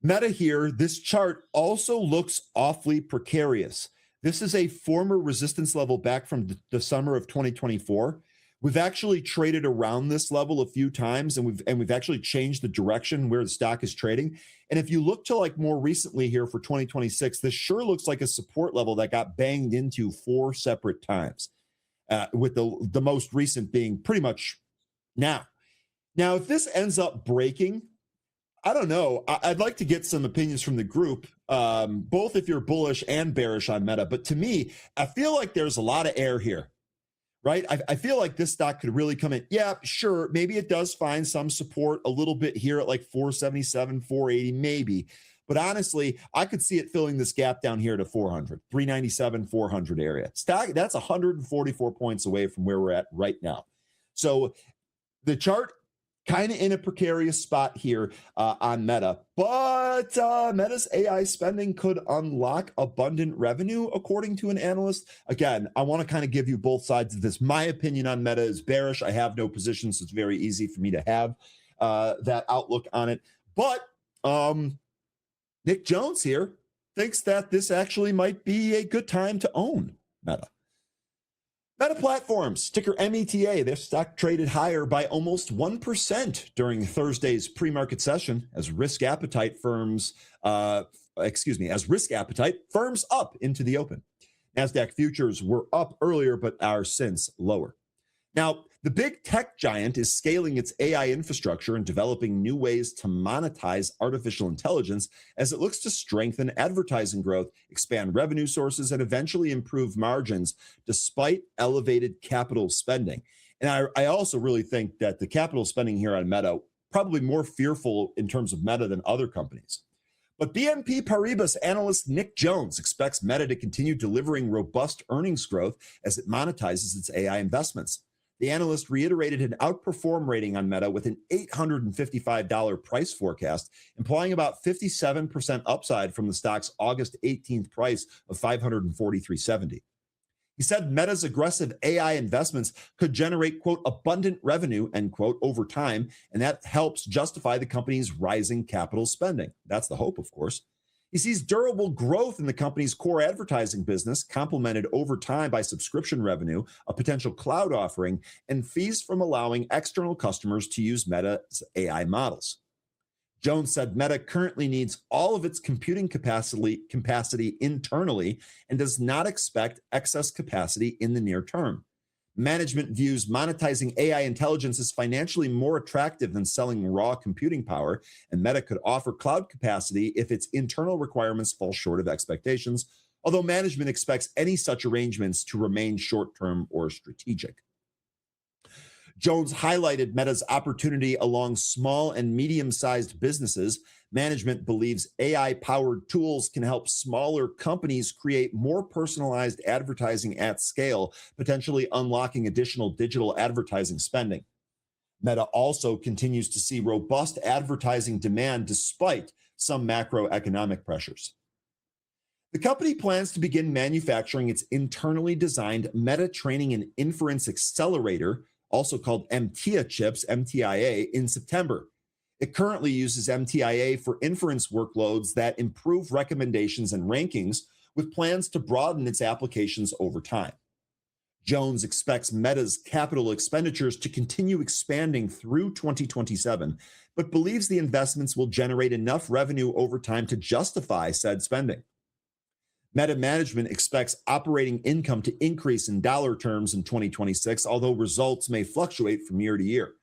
Meta here, this chart also looks awfully precarious. This is a former resistance level back from the summer of 2024. We've actually traded around this level a few times, and we've actually changed the direction where the stock is trading. And if you look to like more recently here for 2026, this sure looks like a support level that got banged into 4 separate times, with the most recent being pretty much now. Now, if this ends up breaking, I don't know. I'd like to get some opinions from the group, both if you're bullish and bearish on Meta. But to me, I feel like there's a lot of air here, right? I feel like this stock could really come in. Yeah, sure. Maybe it does find some support a little bit here at like 477, 480, maybe. But honestly, I could see it filling this gap down here to 400, 397, 400 area. Stock, that's 144 points away from where we're at right now. So the chart kind of in a precarious spot here on Meta, but Meta's AI spending could unlock abundant revenue, according to an analyst. Again, I want to kind of give you both sides of this. My opinion on Meta is bearish. I have no position, so it's very easy for me to have that outlook on it. But Nick Jones here thinks that this actually might be a good time to own Meta. Meta Platforms, ticker META, their stock traded higher by almost 1% during Thursday's pre-market session as risk appetite firms up into the open. NASDAQ futures were up earlier but are since lower. Now, the big tech giant is scaling its AI infrastructure and developing new ways to monetize artificial intelligence as it looks to strengthen advertising growth, expand revenue sources, and eventually improve margins despite elevated capital spending. And I also really think that the capital spending here on Meta, probably more fearful in terms of Meta than other companies. But BNP Paribas analyst Nick Jones expects Meta to continue delivering robust earnings growth as it monetizes its AI investments. The analyst reiterated an outperform rating on Meta with an $855 price forecast, implying about 57% upside from the stock's August 18th price of $543.70. He said Meta's aggressive AI investments could generate, quote, abundant revenue, end quote, over time, and that helps justify the company's rising capital spending. That's the hope, of course. He sees durable growth in the company's core advertising business, complemented over time by subscription revenue, a potential cloud offering, and fees from allowing external customers to use Meta's AI models. Jones said Meta currently needs all of its computing capacity internally and does not expect excess capacity in the near term. Management views monetizing AI intelligence as financially more attractive than selling raw computing power, and Meta could offer cloud capacity if its internal requirements fall short of expectations, although management expects any such arrangements to remain short-term or strategic. Jones highlighted Meta's opportunity along small and medium-sized businesses. Management believes AI-powered tools can help smaller companies create more personalized advertising at scale, potentially unlocking additional digital advertising spending. Meta also continues to see robust advertising demand despite some macroeconomic pressures. The company plans to begin manufacturing its internally designed Meta Training and Inference Accelerator, also called MTIA chips, MTIA, in September. It currently uses MTIA for inference workloads that improve recommendations and rankings, with plans to broaden its applications over time. Jones expects Meta's capital expenditures to continue expanding through 2027, but believes the investments will generate enough revenue over time to justify said spending. Meta management expects operating income to increase in dollar terms in 2026, although results may fluctuate from year to year.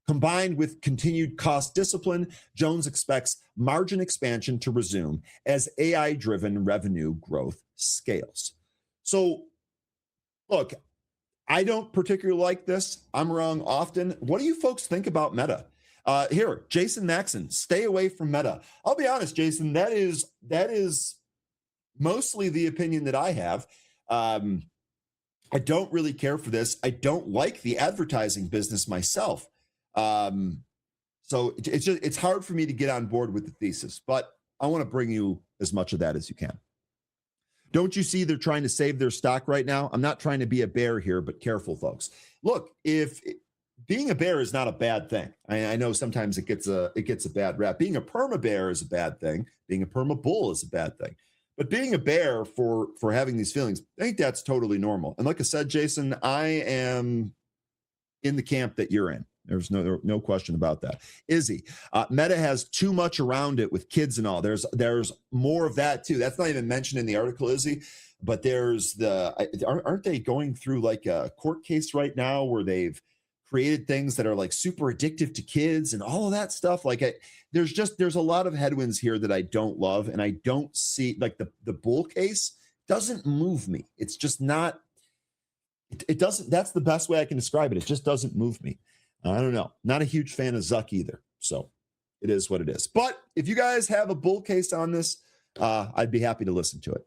Combined with continued cost discipline, Jones expects margin expansion to resume as AI-driven revenue growth scales. So, look, I don't particularly like this. I'm wrong often. What do you folks think about Meta? Here, Jason Maxon, stay away from Meta. I'll be honest, Jason, that is mostly the opinion that I have. I don't really care for this. I don't like the advertising business myself. So it's hard for me to get on board with the thesis, but I want to bring you as much of that as you can. Don't you see they're trying to save their stock right now? I'm not trying to be a bear here, but careful, folks. Look, if being a bear is not a bad thing. I know sometimes it gets a bad rap. Being a perma bear is a bad thing. Being a perma bull is a bad thing. But being a bear for having these feelings, I think that's totally normal. And like I said, Jason, I am in the camp that you're in. There's no question about that. Izzy, Meta has too much around it with kids and all. There's more of that too. That's not even mentioned in the article, Izzy. But aren't they going through like a court case right now where they've created things that are like super addictive to kids and all of that stuff? There's a lot of headwinds here that I don't love, and I don't see like the bull case doesn't move me. It's just not. It doesn't. That's the best way I can describe it. It just doesn't move me. I don't know. Not a huge fan of Zuck either. So it is what it is. But if you guys have a bull case on this, I'd be happy to listen to it.